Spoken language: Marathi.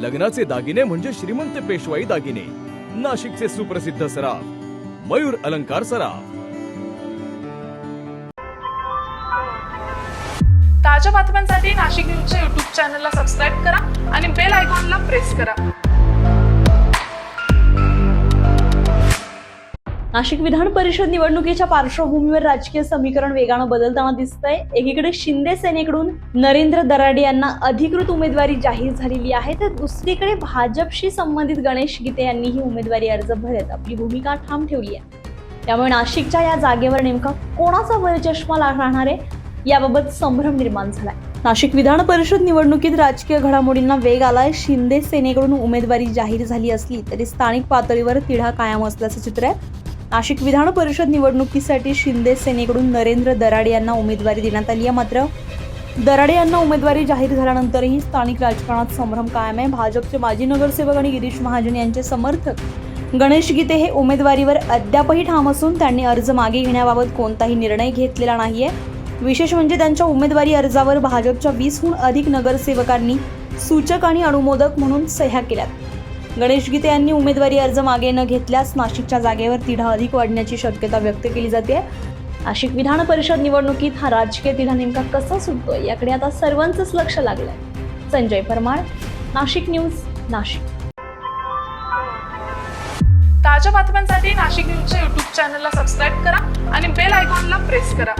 लग्नाचे दागिने म्हणजे श्रीमंत पेशवाई दागिने, नाशिकचे सुप्रसिद्ध सराफ मयूर अलंकार सराफ। ताज्या बातम्यांसाठी नाशिक न्यूजच्या YouTube चॅनलला सबस्क्राईब करा आणि बेल आयकॉनला प्रेस करा। नाशिक विधान परिषद निवडणुकीच्या पार्श्वभूमीवर राजकीय समीकरण वेगानं बदलताना दिसतंय। एकीकडे शिंदे सेनेकडून नरेंद्र दराडे यांना अधिकृत उमेदवारी जाहीर झालेली आहे, तर दुसरीकडे भाजपशी संबंधित गणेश गीते यांनीही उमेदवारी अर्ज भरत आपली भूमिका ठाम ठेवली आहे। त्यामुळे नाशिकच्या या जागेवर नेमका कोणाचा वरचष्मा राहणार आहे याबाबत संभ्रम निर्माण झालाय। नाशिक विधान परिषद निवडणुकीत राजकीय घडामोडींना वेग आलाय। शिंदे सेनेकडून उमेदवारी जाहीर झाली असली तरी स्थानिक पातळीवर तिढा कायम असल्याचं चित्र आहे। नाशिक विधान परिषद निवडणुकीसाठी शिंदे सेनेकडून नरेंद्र दराडे यांना उमेदवारी देण्यात आली आहे, मात्र दराडे यांना उमेदवारी जाहीर झाल्यानंतरही स्थानिक राजकारणात संभ्रम कायम आहे। भाजपचे माजी नगरसेवक आणि गिरीश महाजन यांचे समर्थक गणेश गीते हे उमेदवारीवर अद्यापही ठाम असून त्यांनी अर्ज मागे घेण्याबाबत कोणताही निर्णय घेतलेला नाहीये। विशेष म्हणजे त्यांच्या उमेदवारी अर्जावर भाजपच्या 20हून अधिक नगरसेवकांनी सूचक आणि अनुमोदक म्हणून सह्या केल्यात। गणेश गीते यांनी उमेदवारी अर्ज मागे न घेतल्यास नाशिकच्या जागेवर तिढा अधिक वाढण्याची शक्यता व्यक्त केली जाते। नाशिक विधान परिषद निवडणुकीत हा राजकीय तिढा नेमका कसा सुटतोय याकडे आता सर्वांचंच लक्ष लागलंय। संजय परमार, नाशिक न्यूज, नाशिक। ताज्या बातम्यांसाठी नाशिक न्यूजच्या YouTube चॅनलला सबस्क्राईब करा आणि बेल आयकॉनला प्रेस करा।